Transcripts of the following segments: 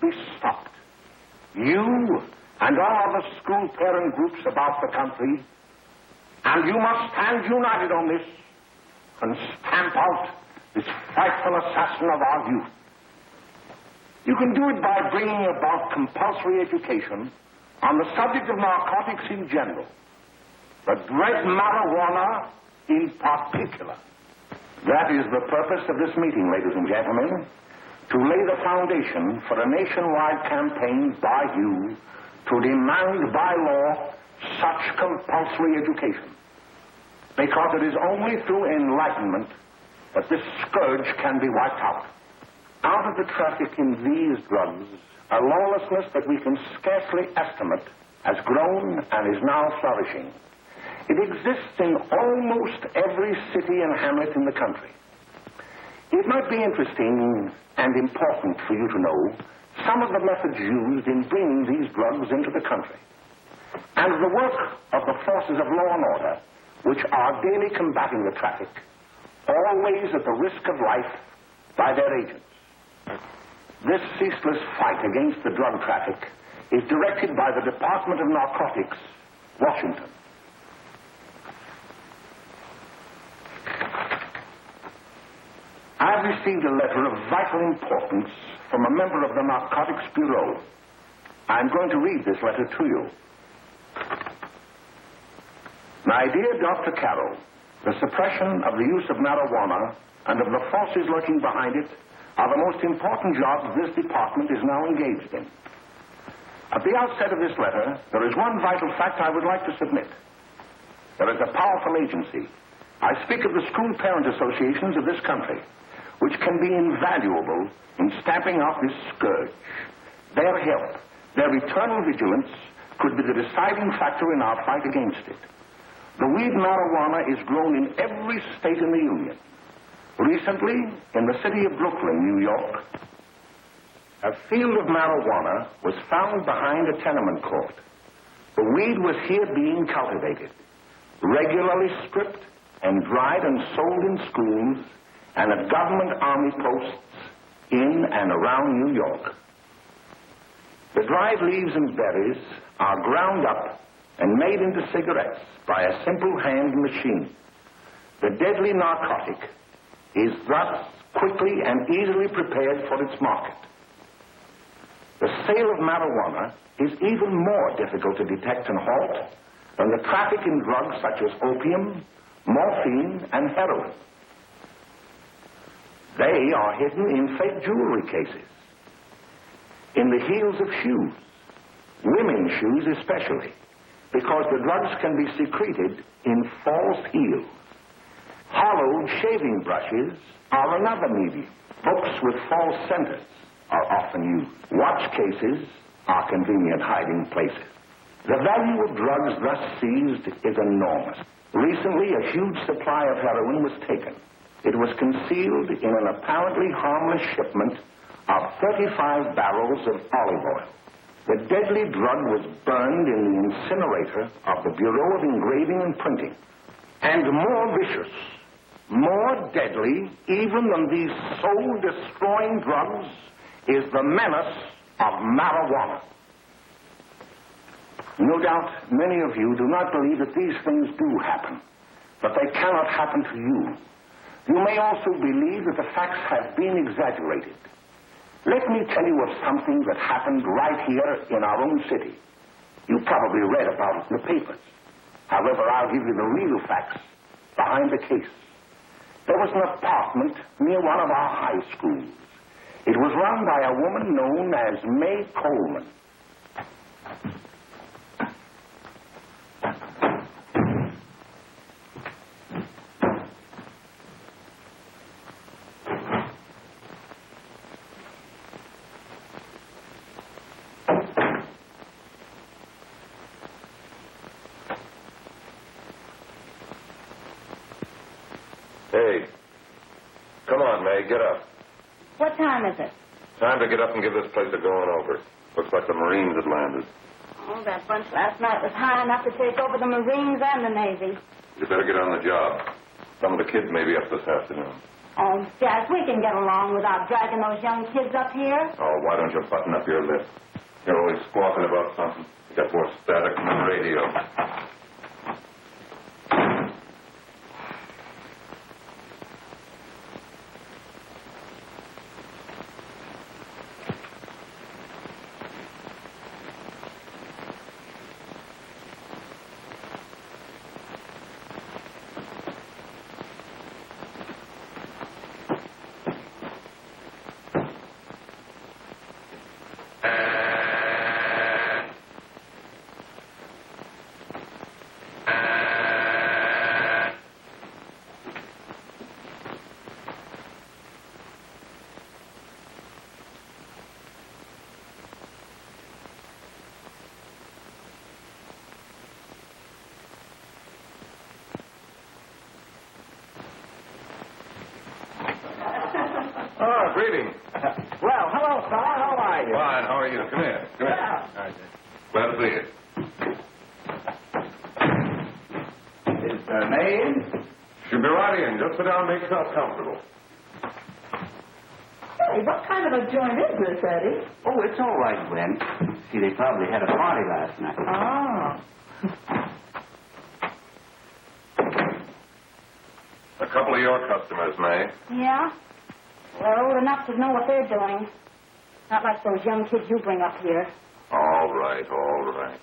must be stopped. You and all other school parent groups about the country, and you must stand united on this and stamp out this frightful assassin of our youth. You can do it by bringing about compulsory education on the subject of narcotics in general, but dread marijuana in particular. That is the purpose of this meeting, ladies and gentlemen, to lay the foundation for a nationwide campaign by you to demand by law such compulsory education. Because it is only through enlightenment that this scourge can be wiped out. Out of the traffic in these drugs, a lawlessness that we can scarcely estimate has grown and is now flourishing. It exists in almost every city and hamlet in the country. It might be interesting and important for you to know some of the methods used in bringing these drugs into the country, and the work of the forces of law and order, which are daily combating the traffic, always at the risk of life, by their agents. This ceaseless fight against the drug traffic is directed by the Department of Narcotics, Washington. I've received a letter of vital importance from a member of the Narcotics Bureau. I'm going to read this letter to you. My dear Dr. Carroll, the suppression of the use of marijuana and of the forces lurking behind it are the most important jobs this department is now engaged in. At the outset of this letter, there is one vital fact I would like to submit. There is a powerful agency. I speak of the school parent associations of this country, which can be invaluable in stamping out this scourge. Their help, their eternal vigilance, could be the deciding factor in our fight against it. The weed marijuana is grown in every state in the Union. Recently, in the city of Brooklyn, New York, a field of marijuana was found behind a tenement court. The weed was here being cultivated, regularly stripped and dried and sold in schools and at government army posts in and around New York. The dried leaves and berries are ground up and made into cigarettes by a simple hand machine. The deadly narcotic is thus quickly and easily prepared for its market. The sale of marijuana is even more difficult to detect and halt than the traffic in drugs such as opium, morphine, and heroin. They are hidden in fake jewelry cases, in the heels of shoes, women's shoes especially, because the drugs can be secreted in false heels. Hollowed shaving brushes are another medium. Books with false centers are often used. Watch cases are convenient hiding places. The value of drugs thus seized is enormous. Recently, a huge supply of heroin was taken. It was concealed in an apparently harmless shipment of 35 barrels of olive oil. The deadly drug was burned in the incinerator of the Bureau of Engraving and Printing. And more vicious, more deadly, even than these soul-destroying drugs, is the menace of marijuana. No doubt many of you do not believe that these things do happen, but they cannot happen to you. You may also believe that the facts have been exaggerated. Let me tell you of something that happened right here in our own city. You probably read about it in the papers. However, I'll give you the real facts behind the case. There was an apartment near one of our high schools. It was run by a woman known as May Coleman. Hey, come on, May, get up. What time is it? Time to get up and give this place a going over. Looks like the Marines had landed. Oh, that bunch last night was high enough to take over the Marines and the Navy. You better get on the job. Some of the kids may be up this afternoon. Oh, Jack, we can get along without dragging those young kids up here. Oh, why don't you button up your lip? You're always squawking about something. You got more static than the radio. Ah, greetings. Well, hello, fella. How are you? Fine, how are you? Come here. Come here. Yeah. All right, glad to see you. Is May in? She'll be right in. Just sit down and make yourself comfortable. Hey, what kind of a joint is this, Eddie? Oh, it's all right, Gwen. See, they probably had a party last night. Oh. A couple of your customers, May. Yeah? They're old enough to know what they're doing. Not like those young kids you bring up here. All right, all right.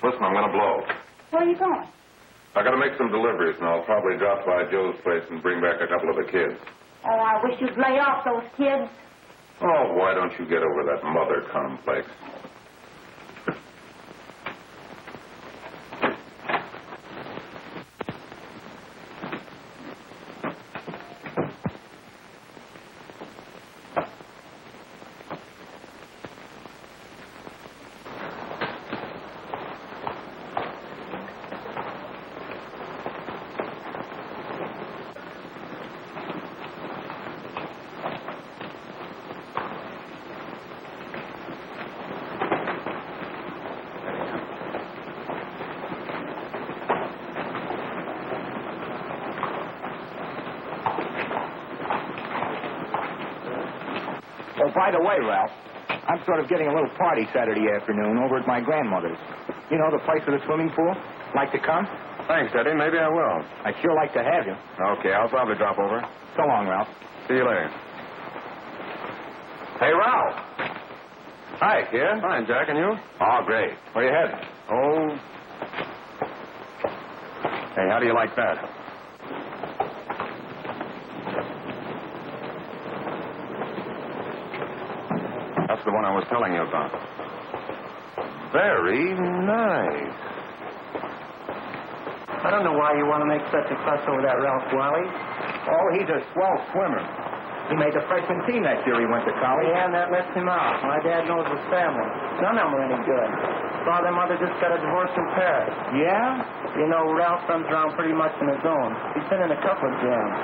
Listen, I'm going to blow. Where are you going? I got to make some deliveries, and I'll probably drop by Joe's place and bring back a couple of the kids. Oh, I wish you'd lay off those kids. Oh, why don't you get over that mother complex? Oh, by the way, Ralph, I'm sort of getting a little party Saturday afternoon over at my grandmother's. You know, the place with the swimming pool? Like to come? Thanks, Eddie. Maybe I will. I'd sure like to have you. Okay, I'll probably drop over. So long, Ralph. See you later. Hey, Ralph. Hi, kid. Fine, Jack, and you? Oh, great. Where you headed? Oh. Hey, how do you like that? That's the one I was telling you about. Very nice. I don't know why you want to make such a fuss over that Ralph Wally. Oh, he's a swell swimmer. He made the freshman team that year he went to college. Yeah, and that left him out. My dad knows his family. None of them are any good. Father and mother just got a divorce in Paris. Yeah? You know, Ralph runs around pretty much on his own. He's been in a couple of jams.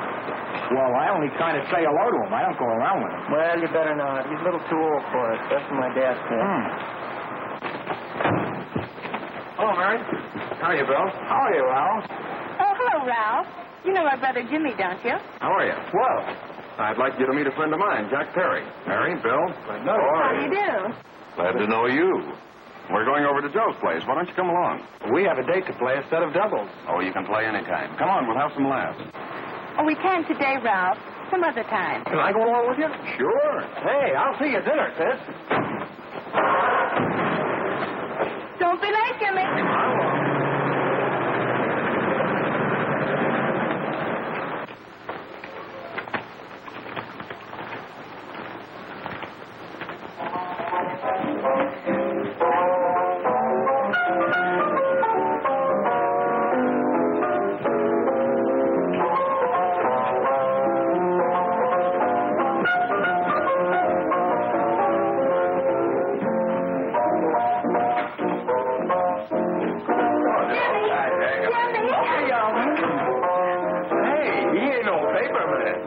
Well, I only kind of say hello to him. I don't go around with him. Well, you better not. He's a little too old for it. That's what my dad said. Hello, Mary. How are you, Bill? How are you, Ralph? Oh, hello, Ralph. You know my brother Jimmy, don't you? How are you? Well, I'd like you to meet a friend of mine, Jack Perry. Mary, Bill. How do you do? Glad to know you. We're going over to Joe's place. Why don't you come along? we have a date to play a set of doubles. Oh, you can play anytime. Come on, we'll have some laughs. Oh, we can today, Ralph. Some other time. Can I go along with you? Sure. Hey, I'll see you at dinner, sis. Don't be late, Jimmy.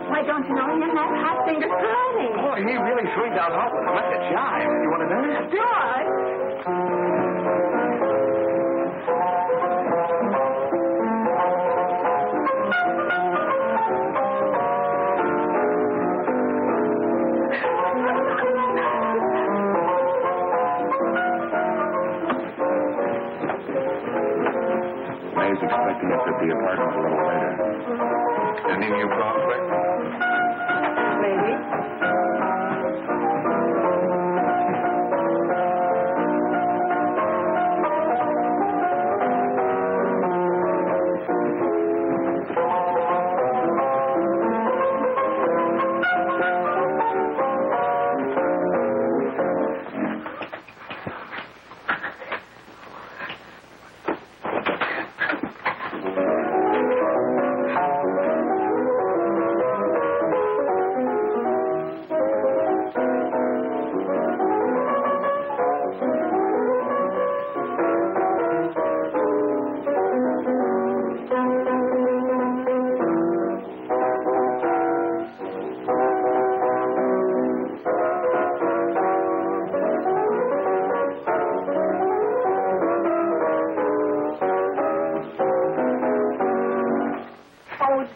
Why, don't you know him, that hot finger Curly? Boy, he really swings out hot with him. That's a jive. You want to know that? George! was expecting us at the apartment a little later. Any new prospects? Maybe.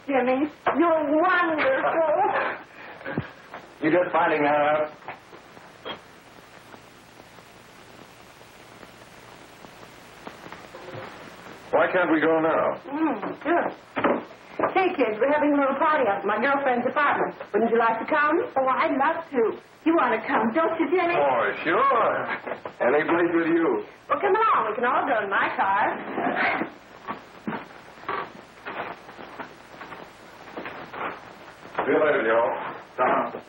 Jimmy, you're wonderful. You just finding that out? Why can't we go now? Good. Hey, kids, we're having a little party up at my girlfriend's apartment. Wouldn't you like to come? Oh, I'd love to. You want to come, don't you, Jimmy? Oh, sure. Any place with you. Well, come along. We can all go in my car. See you later, Joe. Tom.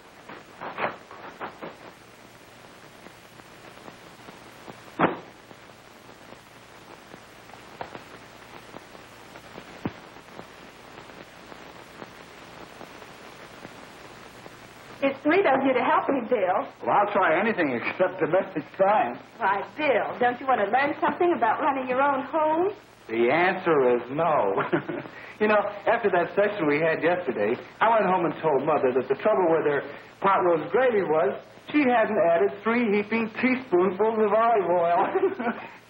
It's sweet of you to help me, Bill. Well, I'll try anything except domestic science. Why, Bill, don't you want to learn something about running your own home? The answer is no. You know, after that session we had yesterday, I went home and told Mother that the trouble with her pot roast gravy was she hadn't added 3 heaping teaspoonfuls of olive oil.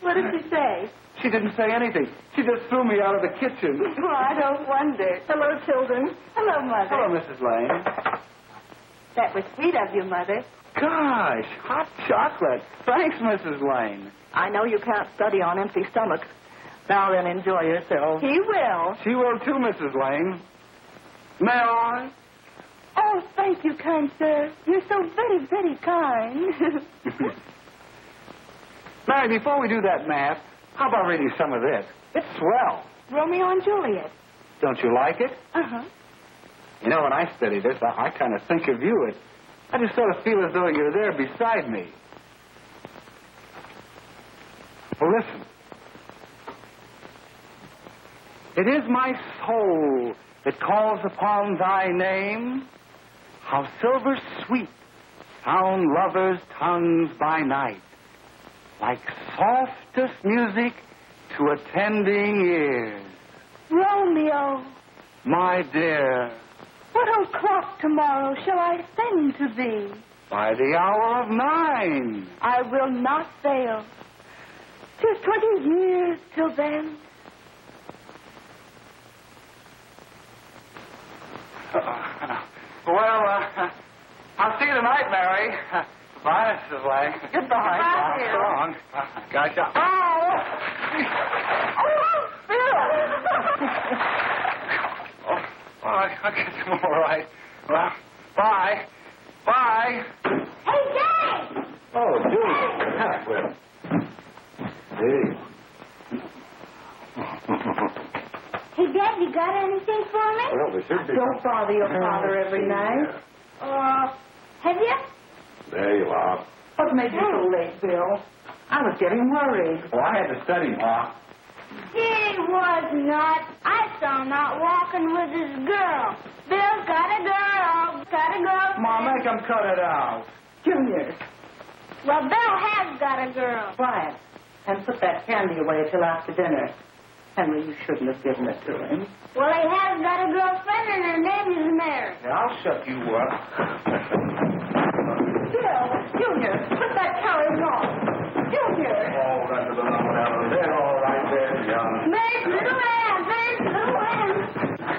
What did she say? She didn't say anything. She just threw me out of the kitchen. Oh, I don't wonder. Hello, children. Hello, Mother. Hello, Mrs. Lane. That was sweet of you, Mother. Gosh, hot chocolate. Thanks, Mrs. Lane. I know you can't study on empty stomachs. Now then, enjoy yourself. He will. She will too, Mrs. Lane. May I? Oh, thank you, kind sir. You're so very, very kind. Mary, before we do that math, how about reading some of this? It's swell. Romeo and Juliet. Don't you like it? Uh-huh. You know, when I study this, I kind of think of you. I just sort of feel as though you're there beside me. Well, listen. It is my soul that calls upon thy name. How silver sweet sound lovers' tongues by night, like softest music to attending ears. Romeo, My dear, what o'clock tomorrow shall I send to thee? by the hour of 9. I will not fail. 'Tis 20 years till then. I'll see you tonight, Mary. Bye, Mrs. Lang. Goodbye, dear. So long. Gotcha. Oh! I guess I'm all right. Well, bye. Bye. Hey, Jay! Oh, Julia. Well. Hey. Hey, Dad, you got anything for me? Well, there should be. Don't bother your father every night. Have you? There you are. What made you so late, Bill? I was getting worried. Well, I had to study, Ma. He was not. I saw him out walking with his girl. Bill's got a girl. Got a girl. Ma, make him cut it out. Junior, Well, Bill has got a girl. quiet. And put that candy away till after dinner. Henry, you shouldn't have given it to him. Well, he has got a girlfriend, and her name is Mary. Yeah, I'll shut you up. Bill, Junior, put that carriage on. Junior. Oh, that's a little down there. All right there, young. Mary's little lamb. Mary's little lamb.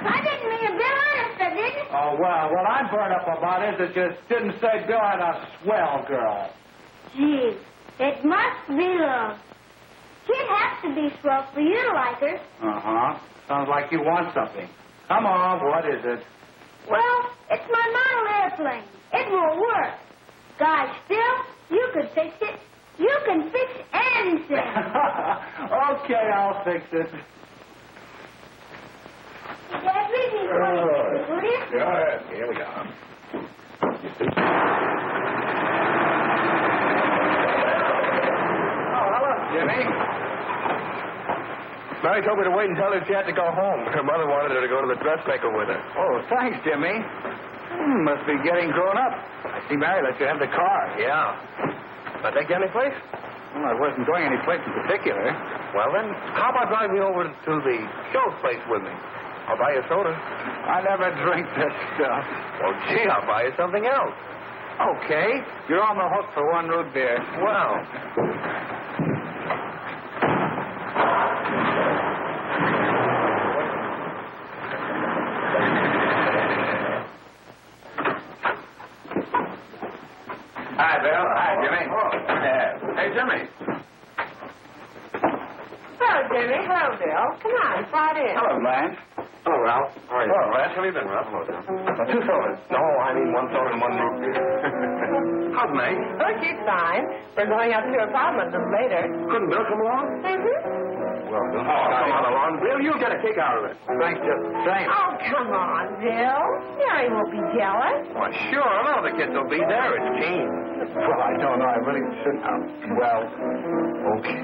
I didn't mean a bit honest, I didn't. Oh, well, what I'm burned up about is it just didn't say Bill had a swell girl. Gee, it must be love. She'd have should be swell for you to like her. Uh-huh. Sounds like you want something. Come on, what is it? Well, it's my model airplane. It won't work. Gosh, Phil, you could fix it. You can fix anything. Okay, I'll fix it. Dad, read me 26, will you? Go ahead. Here we are. Oh, hello, Jimmy. Mary told me to wait and tell her she had to go home. Her mother wanted her to go to the dressmaker with her. Oh, thanks, Jimmy. Must be getting grown up. I see Mary let you have the car. Yeah. Can I take you any place? Well, I wasn't going any place in particular. Well, then, how about driving me over to the show place with me? I'll buy you a soda. I never drink that stuff. Well, gee, I'll buy you something else. Okay. You're on the hook for one root beer. Well. Hi, Bill. Hi, Jimmy. Hey, Jimmy. Hello, Jimmy. Hello, Bill. Come on, slide in. Hello, Blanche. Hello, Ralph. How are you? Hello, Ralph. How have you been, Ralph? Hello, John. 2 sodas. No, I mean 1 soda and 1 root beer. How's May? Oh, she's fine. We're going up to her apartment a little later. Couldn't Bill come along? Mm-hmm. Well, don't Come on along, Bill. You'll get a kick out of it. Thanks just the same. Oh, come on, Bill. Mary won't be jealous. Why, sure. None of the kids will be there. It's Gene. Well, I don't know. I really shouldn't have. Well, okay.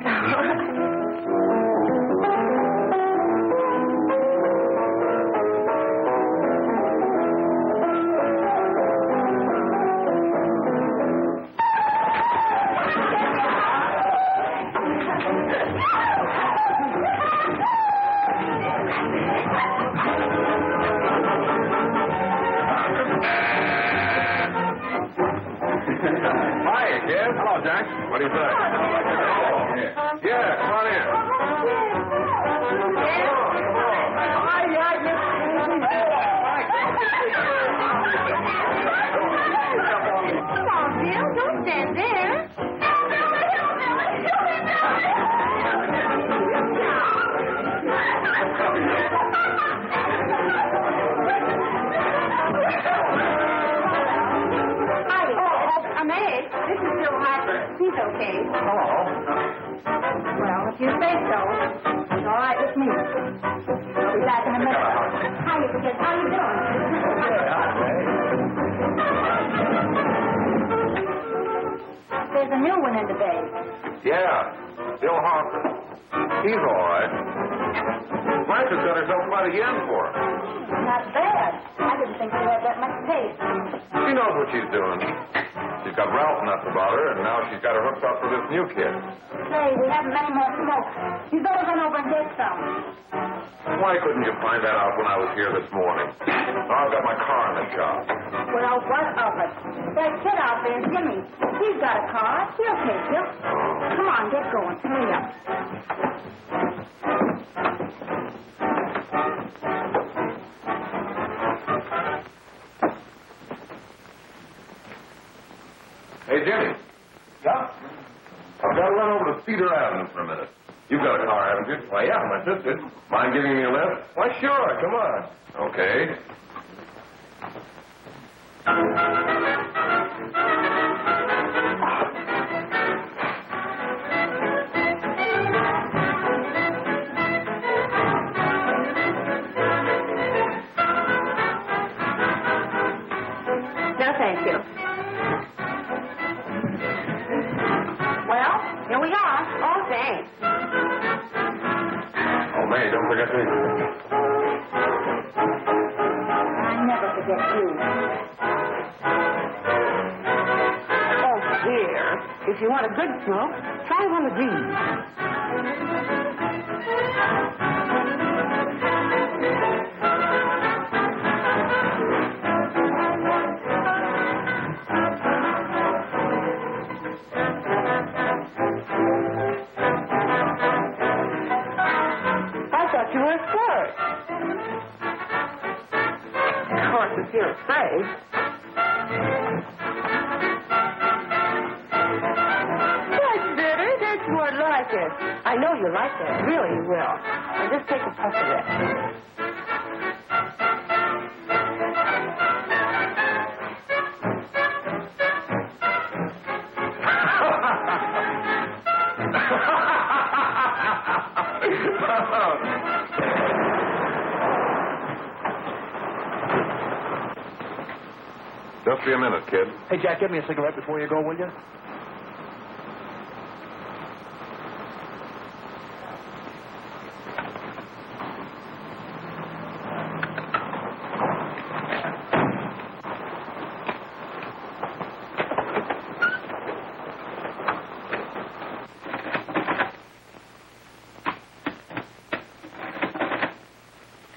Hi, kid. Hello, Jack. What do you say? Yeah, come on in. Come on, Bill. Don't stand there. Meg, this is Bill Harper. He's okay. Hello. Well, if you say so, it's all right with me. I'll be back in a minute. Hi, kids. How you doing? There's a new one in the bay. Yeah, Bill Harper. He's all right. Martha's got herself quite a yen for him. Not bad. I didn't think she had that much taste. She knows what she's doing. She's got Ralph nuts about her, and now she's got her hooked up with this new kid. Say, we haven't any more smoke. You better run over and get some. Why couldn't you find that out when I was here this morning? Now I've got my car in the shop. Well, what of it? That kid out there, Jimmy, he's got a car. He'll take you. Come on, get going. Hurry up. Hey, Jimmy. Yeah? I've got to run over to Cedar Avenue for a minute. You've got a car, haven't you? Why, yeah, my sister. Mind giving me a lift? Why, sure. Come on. Okay. No, thank you. Well, here we are. Oh, thanks. Oh, May, don't forget me. I never forget you. Oh, dear. If you want a good smoke, try one of these. I thought you were a flirt. Of course, if you're afraid. That's better. That's more like like it. I know you like it. Really, you will. And just take a puff of it. Just be a minute, kid. Hey, Jack, give me a cigarette before you go, will you?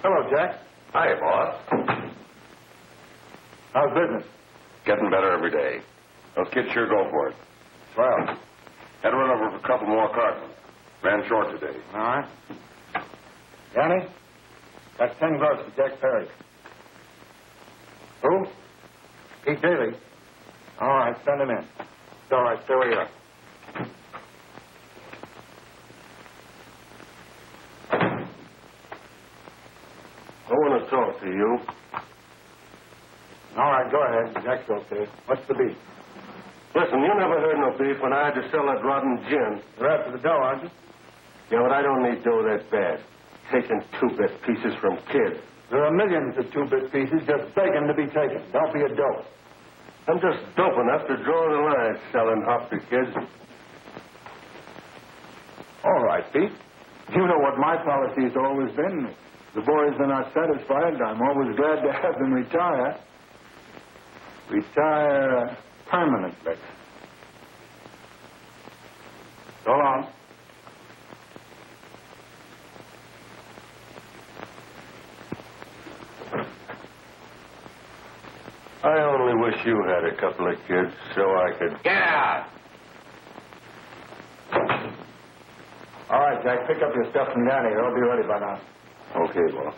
Hello, Jack. Hi, boss. How's business? Getting better every day. Those kids sure go for it. Well, Had to run over for a couple more cartons. Ran short today. all right. Yanni, that's 10 gross for Jack Perry. Who? Pete Daly. All right, send him in. It's all right, stay where you are. I want to talk to you. All right, go ahead. Jack's okay. What's the beef? Listen, you never heard no beef when I had to sell that rotten gin. You're after the dough, aren't you? Yeah, but I don't need dough that bad. Taking two-bit pieces from kids. There are millions of two-bit pieces just begging to be taken. Don't be a dope. I'm just dope enough to draw the line selling up to kids. All right, Pete. You know what my policy's always been. The boys are not satisfied. I'm always glad to have them retire. Retire permanently. So long. I only wish you had a couple of kids so I could... Get out! All right, Jack, pick up your stuff from Danny. They'll be ready by now. Okay, boss.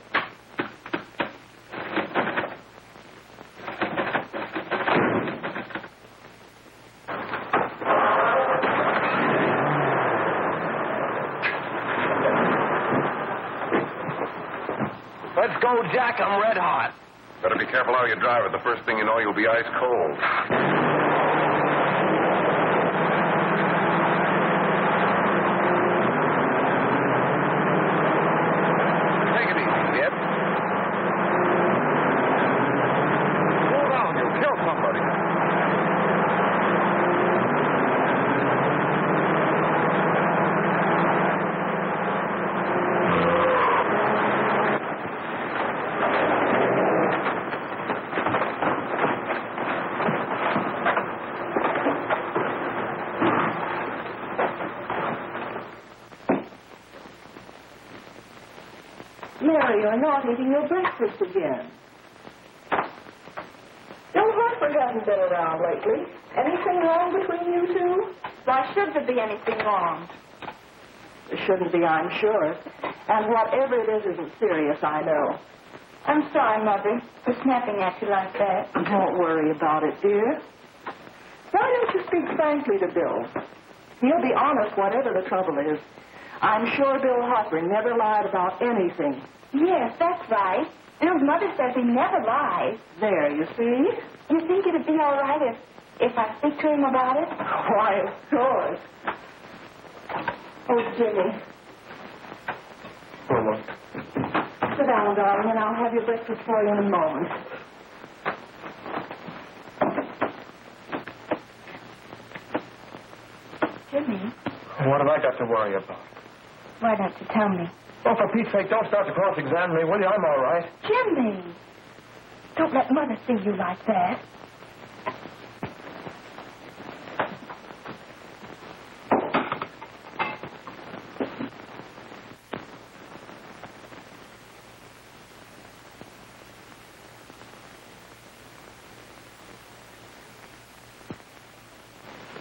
Let's go, Jack. I'm red hot. Better be careful how you drive it. The first thing you know, you'll be ice cold. Take it easy, kid. Slow down. You'll kill somebody. Mary, you're not eating your breakfast again. Your husband hasn't been around lately. Anything wrong between you two? Why should there be anything wrong? There shouldn't be, I'm sure. And whatever it is isn't serious, I know. I'm sorry, Mother, for snapping at you like that. Don't worry about it, dear. Why don't you speak frankly to Bill? He'll be honest whatever the trouble is. I'm sure Bill Hopper never lied about anything. Yes, that's right. Bill's mother says he never lies. There, you see? You think it'd be all right if I speak to him about it? Why, of course. Oh, Jimmy. Sit down, darling, and I'll have your breakfast for you in a moment. Jimmy, What have I got to worry about? why don't you tell me? Oh, for Pete's sake, don't start to cross-examine me, will you? I'm all right. Jimmy! Don't let Mother see you like that.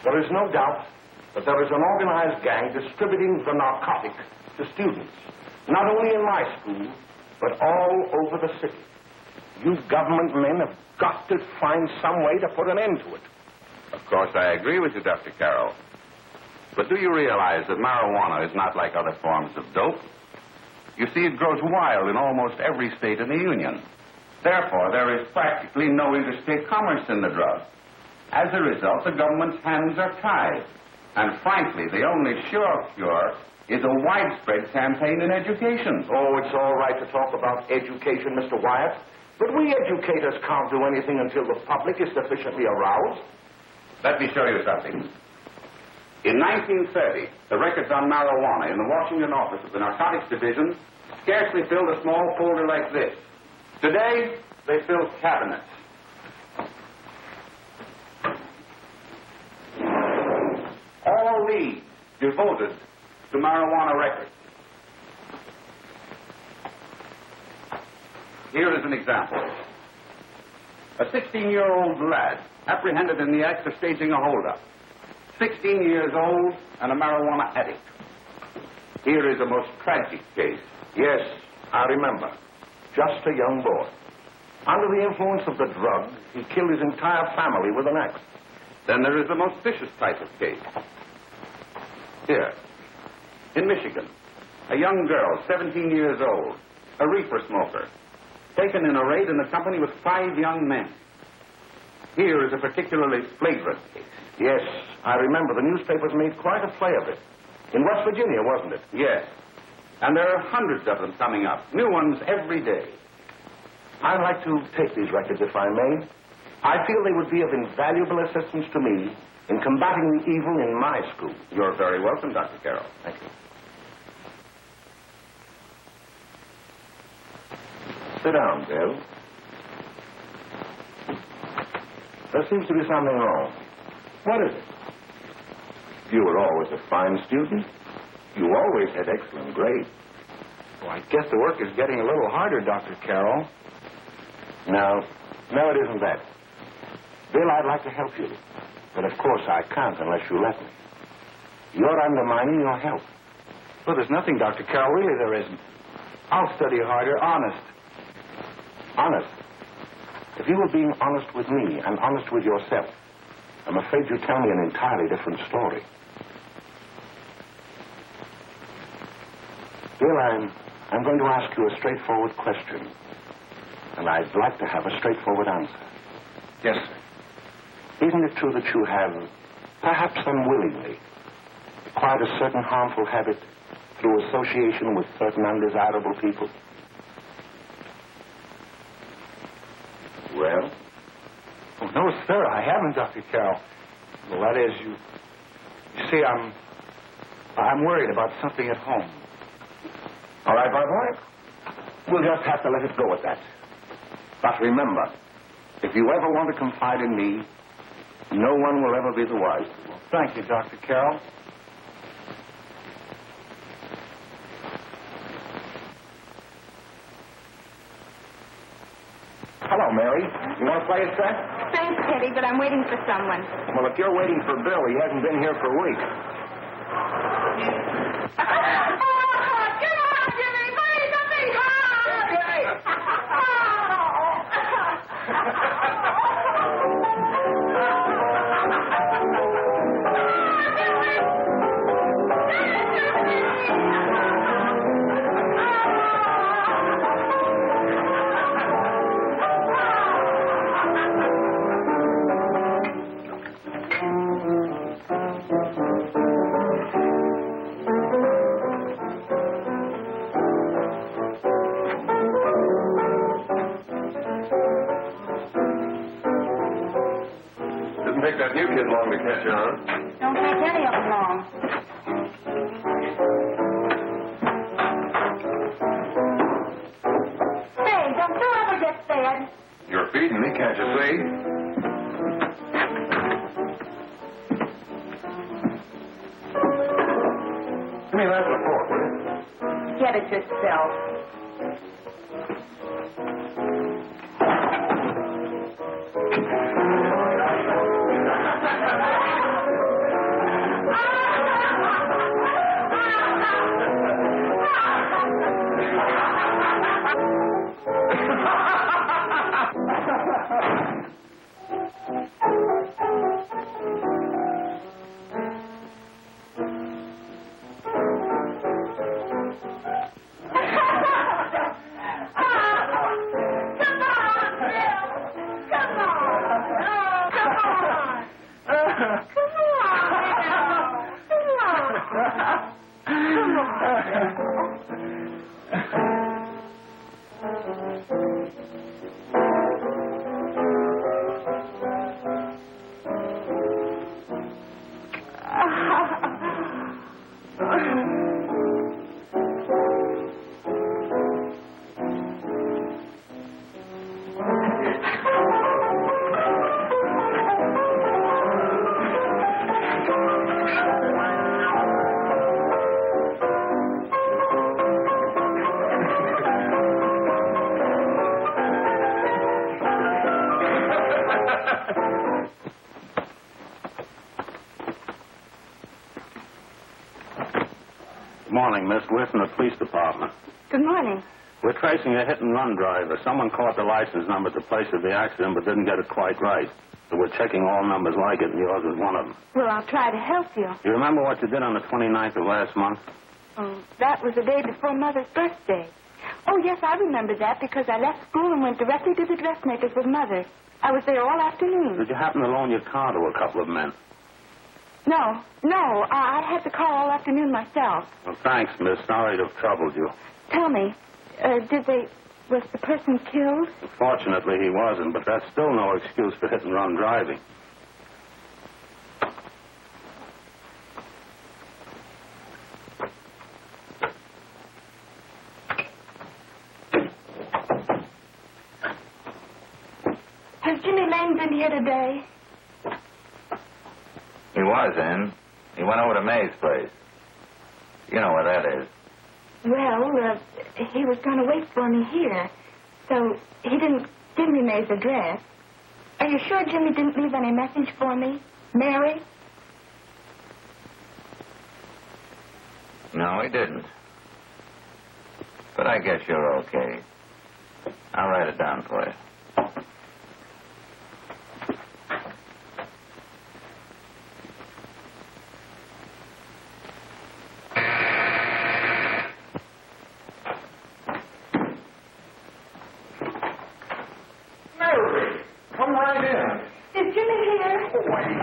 There is no doubt that there is an organized gang distributing the narcotic to students, not only in my school, but all over the city. You government men have got to find some way to put an end to it. Of course, I agree with you, Dr. Carroll. But do you realize that marijuana is not like other forms of dope? You see, it grows wild in almost every state in the Union. Therefore, there is practically no interstate commerce in the drug. As a result, the government's hands are tied. And frankly, the only sure cure is a widespread campaign in education. Oh, it's all right to talk about education, Mr. Wyatt. But we educators can't do anything until the public is sufficiently aroused. Let me show you something. In 1930, the records on marijuana in the Washington office of the Narcotics Division scarcely filled a small folder like this. Today, they fill cabinets. All these devoted to marijuana records. Here is an example. A 16-year-old lad apprehended in the act of staging a holdup. 16 years old and a marijuana addict. Here is a most tragic case. Yes, I remember. Just a young boy. Under the influence of the drug, he killed his entire family with an axe. Then there is the most vicious type of case. Here, in Michigan, a young girl, 17 years old, a reefer smoker, taken in a raid in the company with 5 young men. Here is a particularly flagrant case. Yes, I remember. The newspapers made quite a play of it. In West Virginia, wasn't it? Yes. And there are hundreds of them coming up, new ones every day. I'd like to take these records, if I may. I feel they would be of invaluable assistance to me in combating the evil in my school. You're very welcome, Dr. Carroll. Thank you. Sit down, Bill. There seems to be something wrong. What is it? You were always a fine student. You always had excellent grades. Well, I guess the work is getting a little harder, Dr. Carroll. No, it isn't that. Bill, I'd like to help you. But of course I can't unless you let me. You're undermining your health. Well, there's nothing, Dr. Carroll. Really, there isn't. I'll study harder, honest. Honest? If you were being honest with me and honest with yourself, I'm afraid you'd tell me an entirely different story. Bill, I'm going to ask you a straightforward question. And I'd like to have a straightforward answer. Yes, sir. Isn't it true that you have, perhaps unwillingly, acquired a certain harmful habit through association with certain undesirable people? Well? Oh, no, sir, I haven't, Dr. Carroll. Well, that is, you see, I'm worried about something at home. All right, my boy. We'll just have to let it go at that. But remember, if you ever want to confide in me, no one will ever be the wiser. Well, thank you, Dr. Carroll. Hello, Mary. You want to play a set? Thanks, Teddy, but I'm waiting for someone. Well, if you're waiting for Bill, he hasn't been here for weeks. Get out, Jimmy! Please, let me Take that new kid long to catch on. Don't take any of them long. Hey, don't you ever get fed? You're feeding me, can't you see? Give me that report, will you? Get it yourself. Morning, Miss. We're from the police department. Good morning. We're tracing a hit-and-run driver. Someone caught the license number at the place of the accident but didn't get it quite right. So we're checking all numbers like it, and yours is one of them. Well, I'll try to help you. You remember what you did on the 29th of last month? Oh, that was the day before Mother's birthday. Oh, yes, I remember that because I left school and went directly to the dressmaker's with Mother. I was there all afternoon. Did you happen to loan your car to a couple of men? No. I had the car all afternoon myself. Well, thanks, miss. Sorry to have troubled you. Tell me, was the person killed? Fortunately, he wasn't, but that's still no excuse for hit-and-run driving. Has Jimmy Lane been here today? He was in. He went over to May's place. You know where that is. Well, he was going to wait for me here, so he didn't give me May's address. Are you sure Jimmy didn't leave any message for me? Mary? No, he didn't. But I guess you're okay. I'll write it down for you.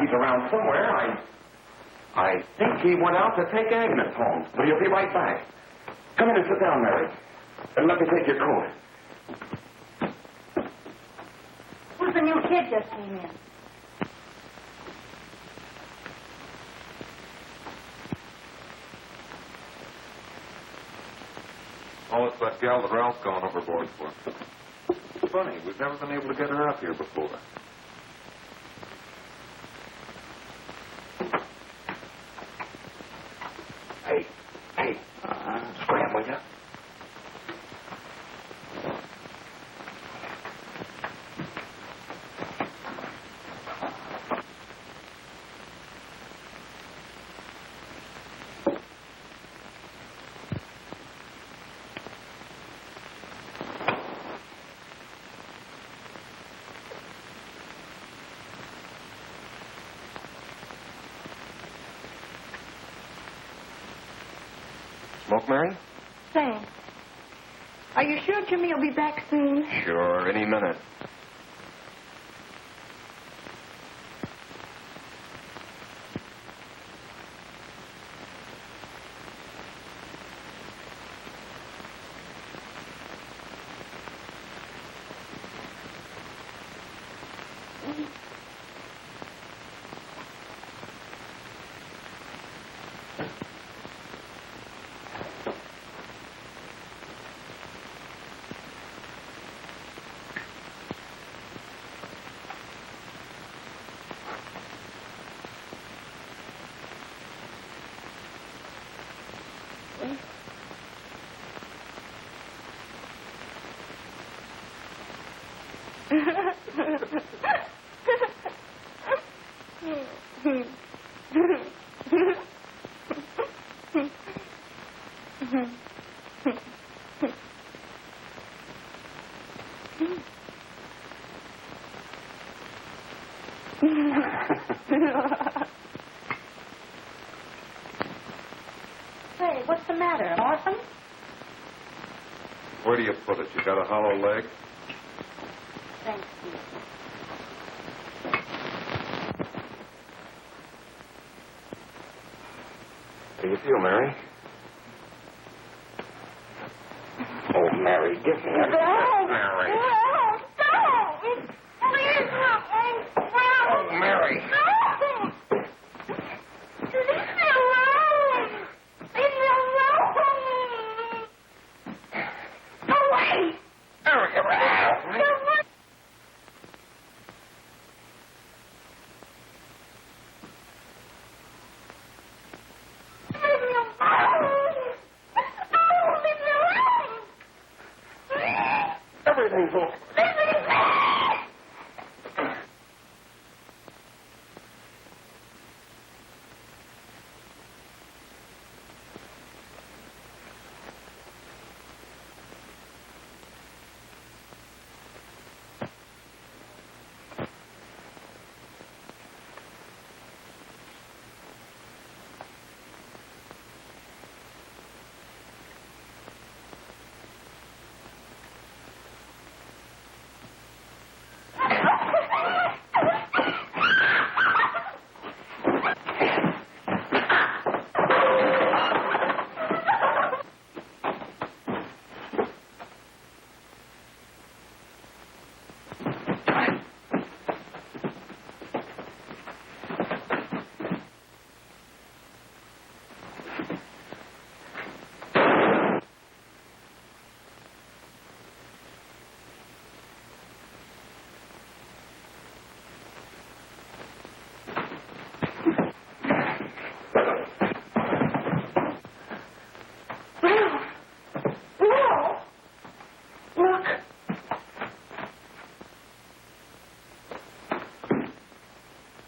He's around somewhere. I think he went out to take Agnes home. But he'll be right back. Come in and sit down, Mary. And let me take your coat. Who's the new kid just came in? Oh, it's that gal that Ralph's gone overboard for. Funny, we've never been able to get her out here before. Hey, scram, will you? Smoke, Mary? Thanks. Are you sure Jimmy will be back soon? Sure, any minute. Say, what's the matter? An orphan? Where do you put it? You got a hollow leg? Thank you. How do you feel, Mary? Oh, Mary, give me a... Mary. Please help me. Oh, Mary. Leave me alone. Leave me alone. Go away. Mary, everything's over.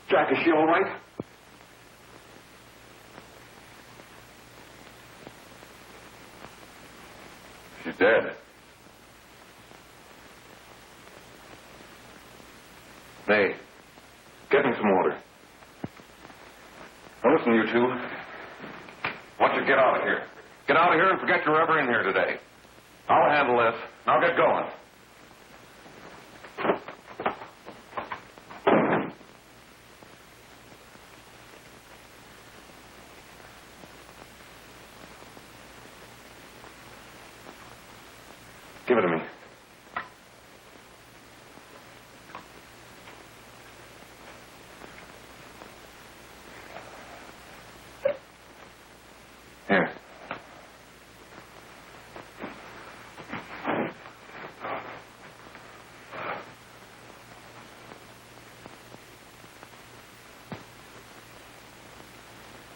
Jack, is she all right? She's dead. May, get me some water. Now listen, you two. I want you to get out of here. Get out of here and forget you're ever in here today. I'll handle this. Now get going. Give it to me. Here.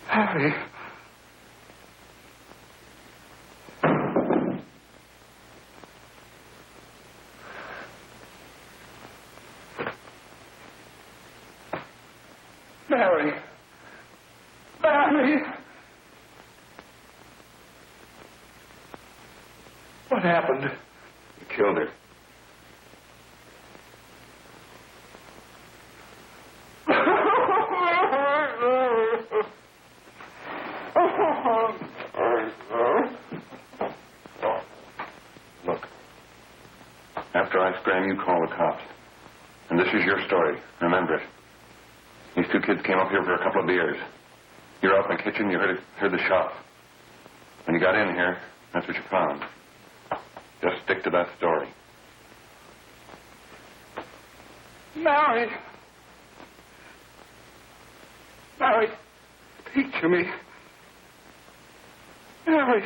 Harry. Mary. Mary. What happened? You killed her. Look. After I scram, you call the cops. And this is your story. Remember it. These two kids came up here for a couple of beers. You were out in the kitchen, you heard the shot. When you got in here, that's what you found. Just stick to that story. Mary. Mary, speak to me. Mary.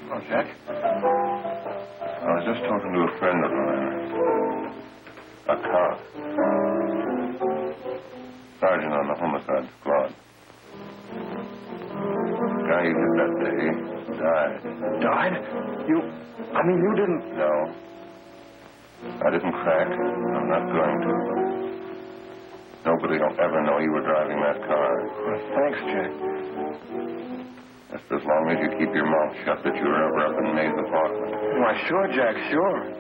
Oh, Jack. I was just talking to a friend of mine. A cop. Sergeant on the homicide squad. The guy you hit that day died. Died? You didn't... No. I didn't crack. I'm not going to. Nobody will ever know you were driving that car. Well, thanks, Jack. Just as long as you keep your mouth shut that you were ever up in May's apartment. Why, sure, Jack, sure.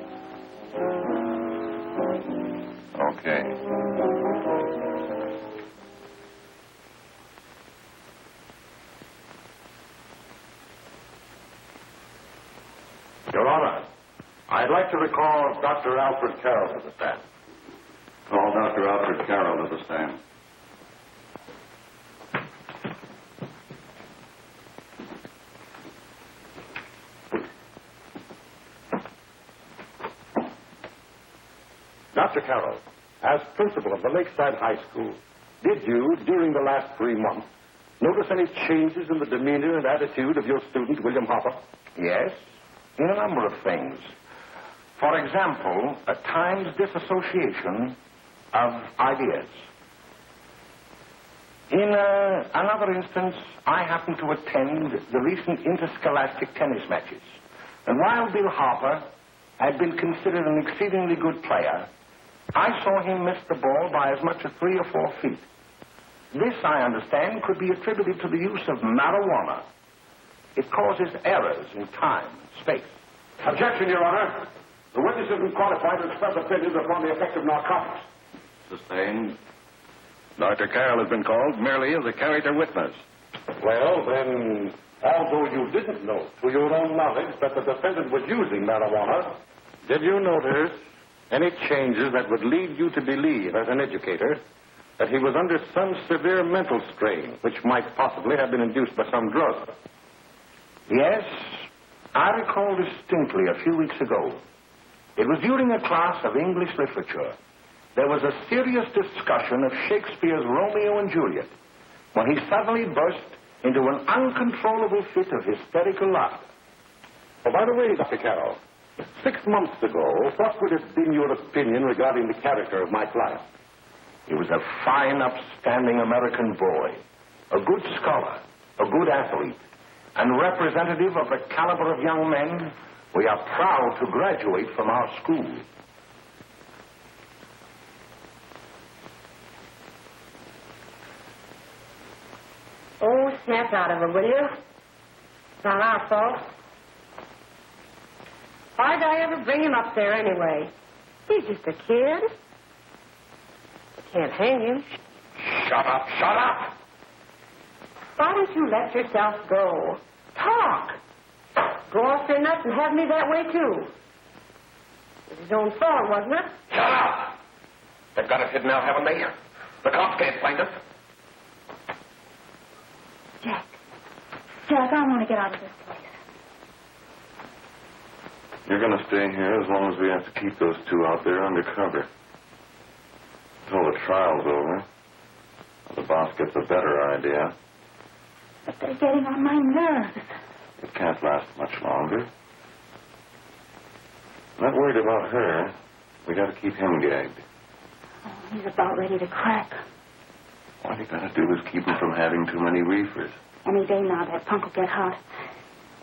Okay. Your Honor, I'd like to recall Dr. Alfred Carroll to the stand. Call Dr. Alfred Carroll to the stand. Dr. Carroll, as principal of the Lakeside High School, did you, during the last 3 months, notice any changes in the demeanor and attitude of your student, William Hopper? Yes, in a number of things. For example, at times disassociation of ideas. In another instance, I happened to attend the recent interscholastic tennis matches. And while Bill Harper had been considered an exceedingly good player, I saw him miss the ball by as much as 3 or 4 feet. This, I understand, could be attributed to the use of marijuana. It causes errors in time and space. Objection, Your Honor. The witness has been qualified to express opinions upon the effect of narcotics. Sustained. Dr. Carroll has been called merely as a character witness. Well, then, although you didn't know to your own knowledge that the defendant was using marijuana, did you notice any changes that would lead you to believe, as an educator, that he was under some severe mental strain, which might possibly have been induced by some drug? Yes, I recall distinctly a few weeks ago. It was during a class of English literature. There was a serious discussion of Shakespeare's Romeo and Juliet when he suddenly burst into an uncontrollable fit of hysterical laughter. Oh, by the way, Dr. Carroll, 6 months ago, what would have been your opinion regarding the character of my client? He was a fine, upstanding American boy, a good scholar, a good athlete, and representative of the caliber of young men we are proud to graduate from our school. Oh, snap out of it, will you? It's not our fault. Why'd I ever bring him up there anyway? He's just a kid. I can't hang him. Shut up, shut up! Why don't you let yourself go? Talk. Go off their nuts and have me that way, too. It was his own fault, wasn't it? Shut up! They've got us hidden out, haven't they? The cops can't find us. Jack, I want to get out of this place. You're going to stay here as long as we have to keep those two out there undercover. Until the trial's over. The boss gets a better idea. But they're getting on my nerves. It can't last much longer. I'm not worried about her. We got to keep him gagged. Oh, he's about ready to crack. All you got to do is keep him from having too many reefers. Any day now, that punk will get hot.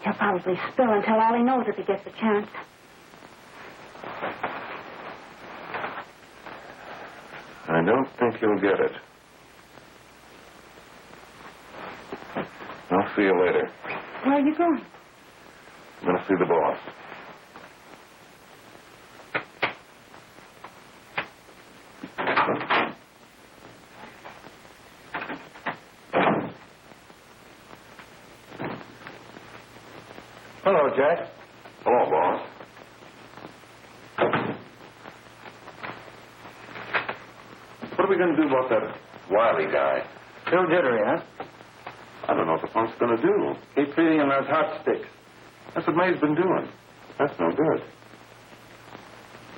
He'll probably spill and tell all he knows if he gets the chance. I don't think you'll get it. I'll see you later. Where are you going? I'm going to see the boss. Hello, Jack. Hello, boss. What are we going to do about that Wiley guy? Still jittery, huh? I don't know what the punk's going to do. Keep feeding him those hot sticks. That's what May's been doing. That's no good.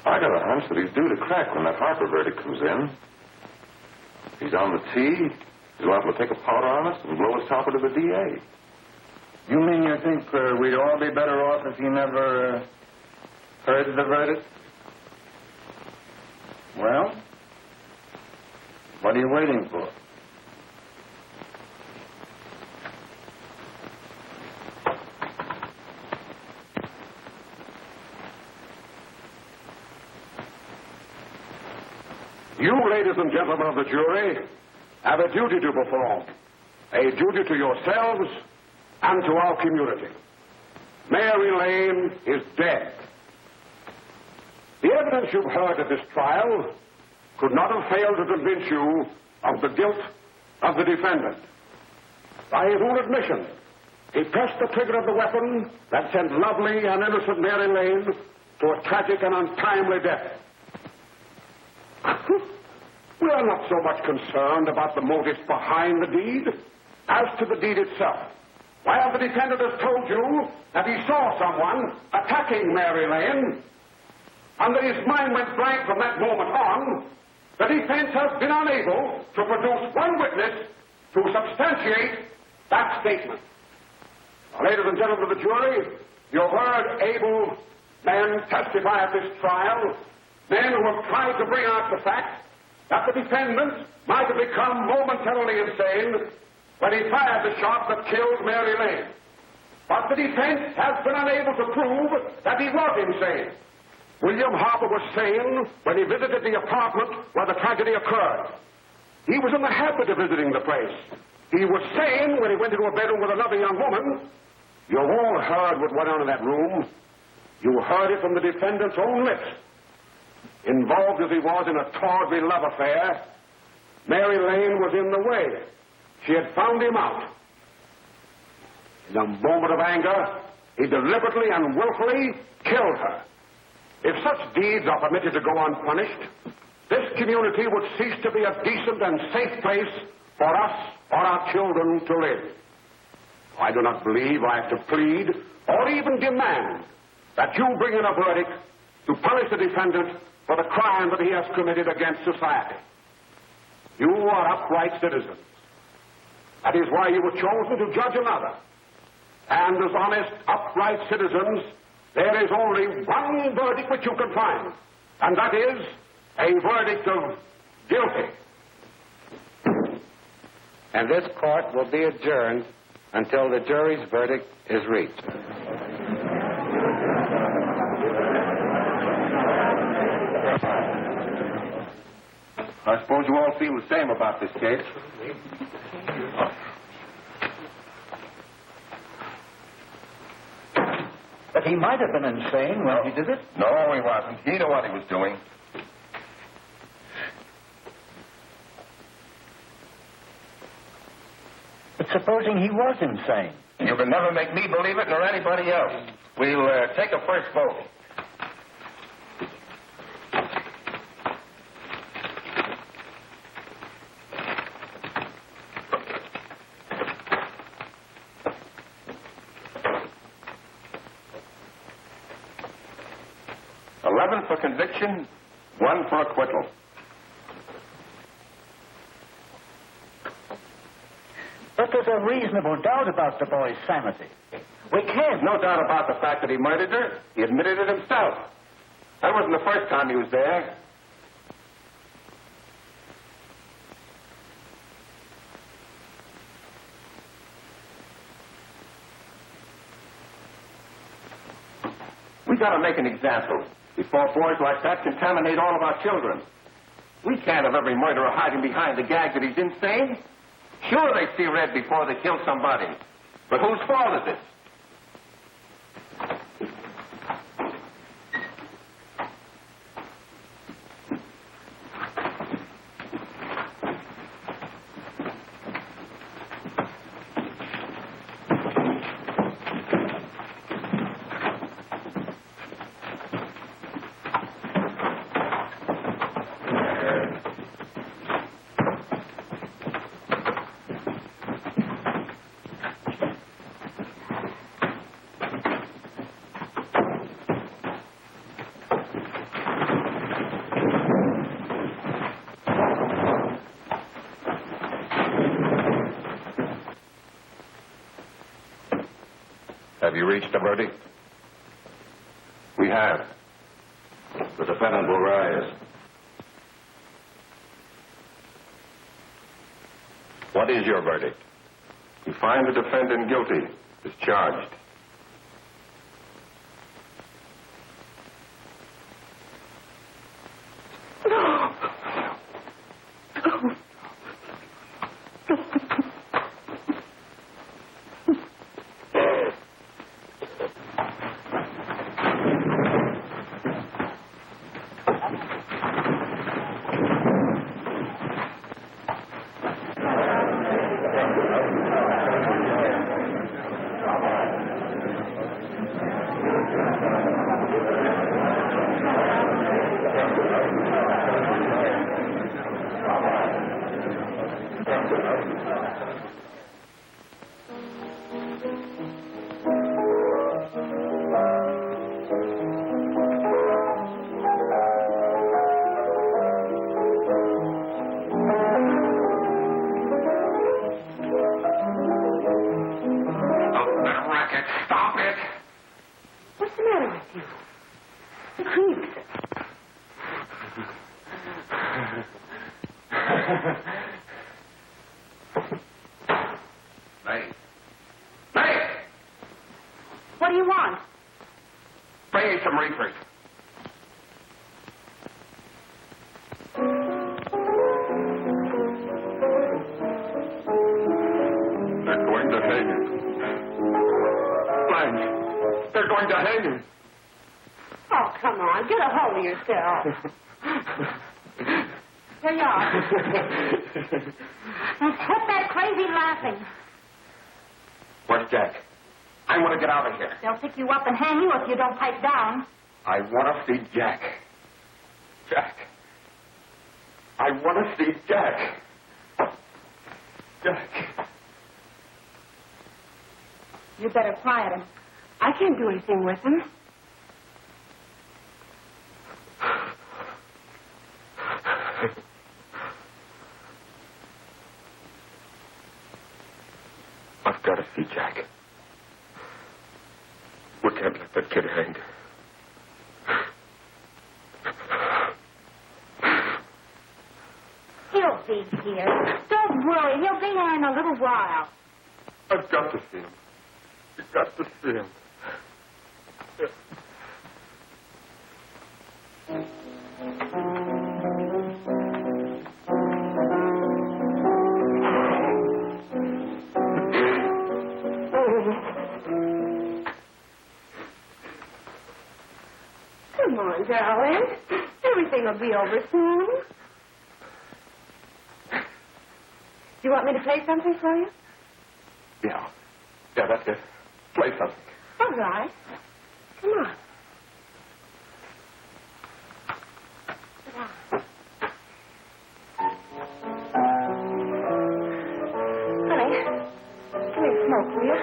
I got a hunch that he's due to crack when that Harper verdict comes in. If he's on the tee, he's liable to take a powder on us and blow his topper to the DA. You mean you think we'd all be better off if he never heard the verdict? Well, what are you waiting for? You, ladies ladies and gentlemen of the jury, have a duty to perform. A duty to yourselves and to our community. Mary Lane is dead. The evidence you've heard at this trial could not have failed to convince you of the guilt of the defendant. By his own admission, he pressed the trigger of the weapon that sent lovely and innocent Mary Lane to a tragic and untimely death. We are not so much concerned about the motives behind the deed as to the deed itself. While the defendant has told you that he saw someone attacking Mary Lane, and that his mind went blank from that moment on, the defense has been unable to produce one witness to substantiate that statement. Now, ladies and gentlemen of the jury, you've heard able men testify at this trial, men who have tried to bring out the fact that the defendant might have become momentarily insane when he fired the shot that killed Mary Lane. But the defense has been unable to prove that he was insane. William Harper was sane when he visited the apartment where the tragedy occurred. He was in the habit of visiting the place. He was sane when he went into a bedroom with another young woman. You've all heard what went on in that room. You heard it from the defendant's own lips. Involved as he was in a tawdry love affair, Mary Lane was in the way. She had found him out. In a moment of anger, he deliberately and willfully killed her. If such deeds are permitted to go unpunished, this community would cease to be a decent and safe place for us or our children to live. I do not believe I have to plead or even demand that you bring in a verdict to punish the defendant for the crime that he has committed against society. You are upright citizens. That is why you were chosen to judge another. And as honest, upright citizens, there is only one verdict which you can find, and that is a verdict of guilty. And this court will be adjourned until the jury's verdict is reached. I suppose you all feel the same about this case. But he might have been insane when he did it. No, he wasn't. He knew what he was doing. But supposing he was insane? You can never make me believe it, nor anybody else. We'll take a first vote. For conviction, 1 for acquittal. But there's a reasonable doubt about the boy's sanity. We can't. No doubt about the fact that he murdered her. He admitted it himself. That wasn't the first time he was there. We got to make an example before boys like that contaminate all of our children. We can't have every murderer hiding behind the gag that he's insane. Sure, they see red before they kill somebody. But whose fault is it? Have you reached a verdict? We have. The defendant will rise. What is your verdict? We find the defendant guilty, as charged. May. May! What do you want? Bring me some reefers. They're going to hang him. Blanche, they're going to hang him. Oh, come on. Get a hold of yourself. Here you are. Now, quit that crazy laughing. Where's Jack? I want to get out of here. They'll pick you up and hang you if you don't pipe down. I want to see Jack. Jack. I want to see Jack. Jack. You better quiet him. I can't do anything with him. I've got to see Jack. We can't let that kid hang. He'll be here. Don't worry. He'll be here in a little while. I've got to see him. You've got to see him. Come on, darling. Everything will be over soon. You want me to play something for you? Yeah. Yeah, that's it. Play something. All right. Come on. Sit down. Honey, give me a smoke, will you?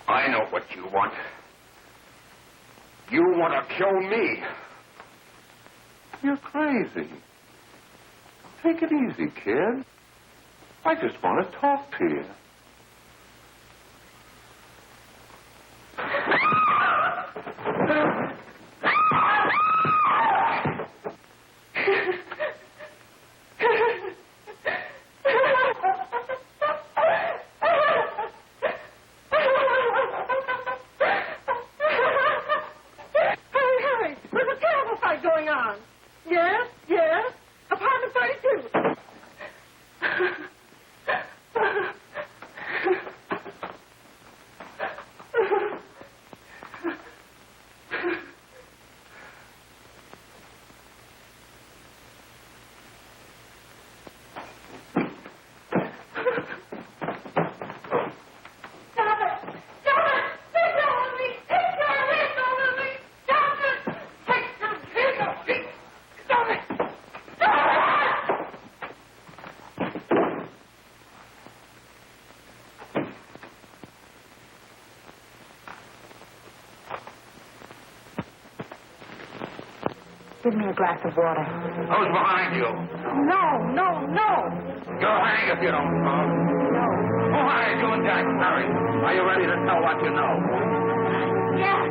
I know what you want. You want to kill me. You're crazy. Take it easy, kid. I just want to talk to you. Give me a glass of water. Who's behind you? No. You'll hang if you don't talk. No. Who hired you and Jack? right, Mary. Are you ready to tell what you know? Yeah.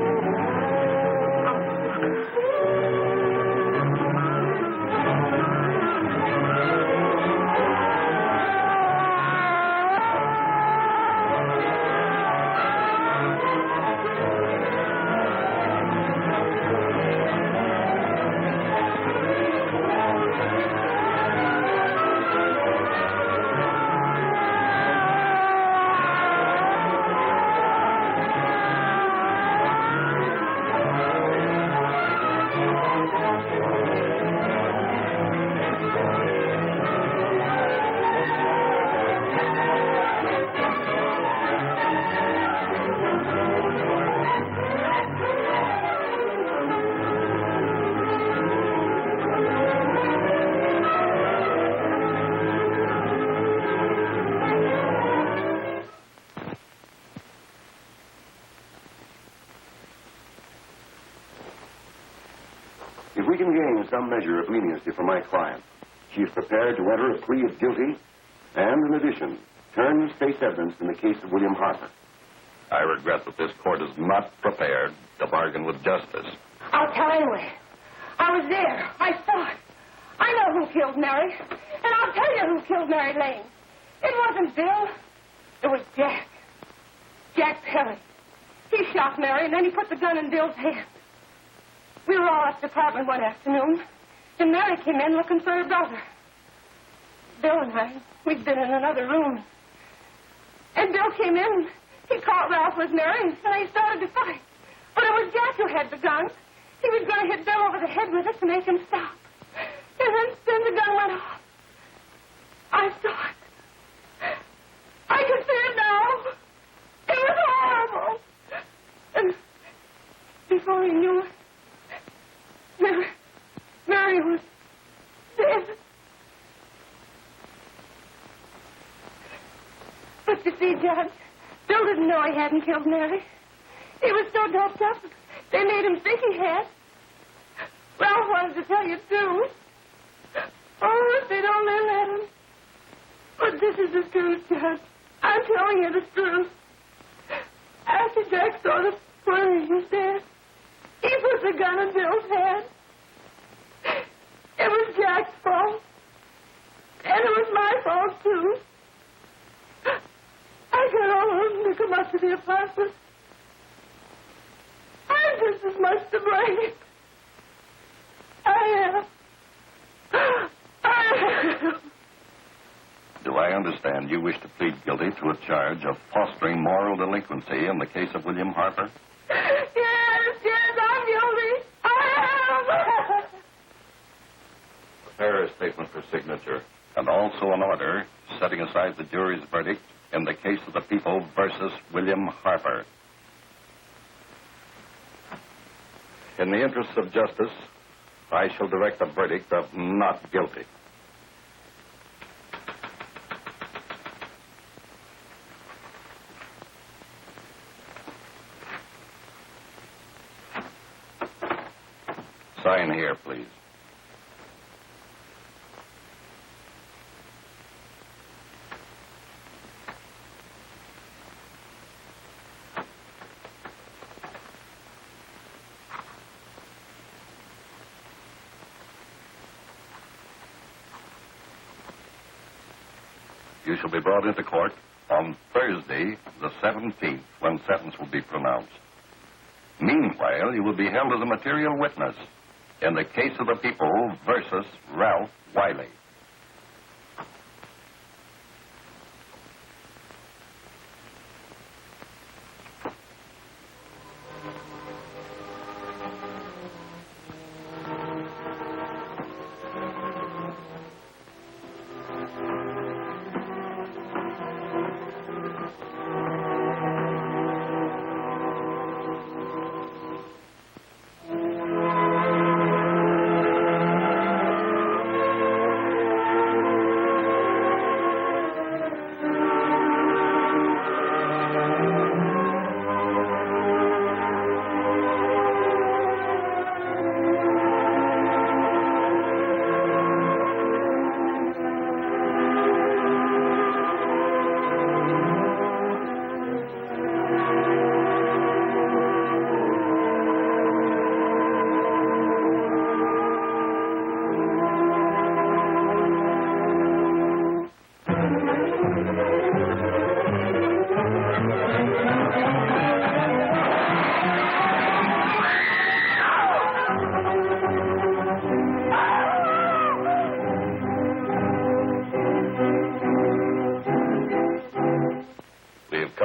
If we can gain some measure of leniency for my client, she is prepared to enter a plea of guilty and, in addition, turn the state's evidence in the case of William Harper. I regret that this court is not prepared to bargain with justice. I'll tell anyway. I was there. I saw it. I know who killed Mary. And I'll tell you who killed Mary Lane. It wasn't Bill. It was Jack. Jack Perry. He shot Mary, and then he put the gun in Bill's hand. We were all at the apartment one afternoon, and Mary came in looking for her brother. Bill and I, we'd been in another room. And Bill came in. He caught Ralph with Mary, and they started to fight. But it was Jack who had the gun. He was going to hit Bill over the head with it to make him stop. And then the gun went off. I saw it. I can see it now. It was horrible. And before he knew it, Mary was dead. But you see, Judge, Bill didn't know he hadn't killed Mary. He was so doped up, they made him think he had. Ralph wanted to tell you, too. Oh, if they don't let him. But this is the truth, Judge. I'm telling you the truth. After Jack saw the footage he was dead, he put the gun in Bill's head. It was Jack's fault. And it was my fault, too. I got all of them to come up to the apartment. I'm just as much to blame. I am. Do I understand you wish to plead guilty to a charge of fostering moral delinquency in the case of William Harper? Yes, I'm guilty. I am. Prepare a statement for signature, and also an order setting aside the jury's verdict in the case of the people versus William Harper. In the interests of justice, I shall direct a verdict of not guilty. Sign here, please. You shall be brought into court on Thursday, the 17th, when sentence will be pronounced. Meanwhile, you will be held as a material witness in the case of the people versus Ralph Wiley.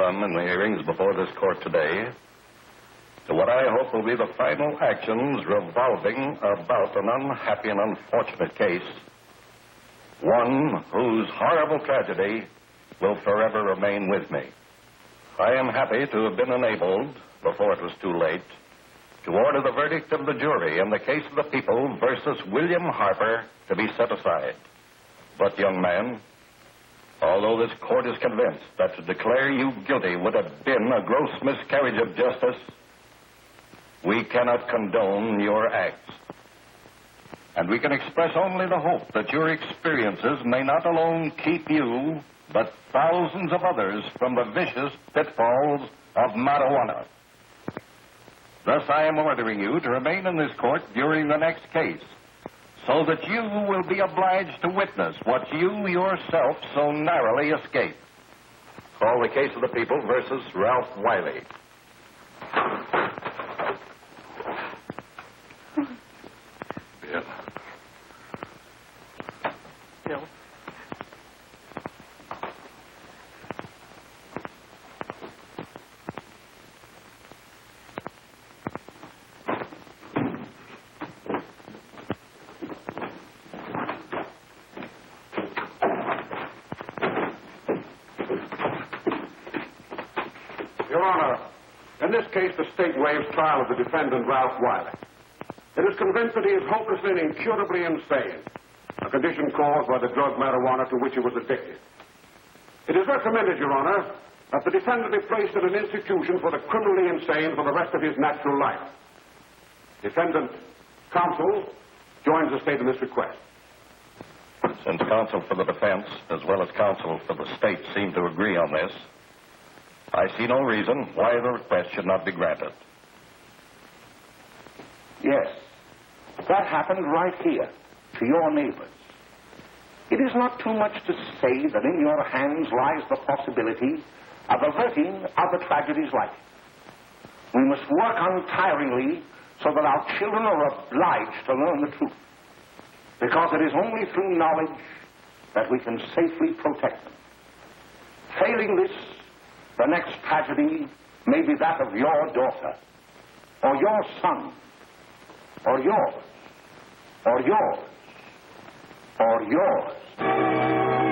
come in the hearings before this court today to what I hope will be the final actions revolving about an unhappy and unfortunate case, one whose horrible tragedy will forever remain with me. I am happy to have been enabled, before it was too late, to order the verdict of the jury in the case of the people versus William Harper to be set aside. But, young man, although this court is convinced that to declare you guilty would have been a gross miscarriage of justice, we cannot condone your acts. And we can express only the hope that your experiences may not alone keep you, but thousands of others from the vicious pitfalls of marijuana. Thus, I am ordering you to remain in this court during the next case, so that you will be obliged to witness what you yourself so narrowly escaped. Call the case of the people versus Ralph Wiley. Bill. Bill. Your Honor, in this case, the state waives trial of the defendant, Ralph Wiley. It is convinced that he is hopelessly and incurably insane, a condition caused by the drug marijuana to which he was addicted. It is recommended, Your Honor, that the defendant be placed in an institution for the criminally insane for the rest of his natural life. Defendant counsel joins the state in this request. Since counsel for the defense, as well as counsel for the state, seem to agree on this, I see no reason why the request should not be granted. Yes, that happened right here, to your neighbors. It is not too much to say that in your hands lies the possibility of averting other tragedies like it. We must work untiringly so that our children are obliged to learn the truth, because it is only through knowledge that we can safely protect them. Failing this, the next tragedy may be that of your daughter, or your son, or yours, or yours, or yours.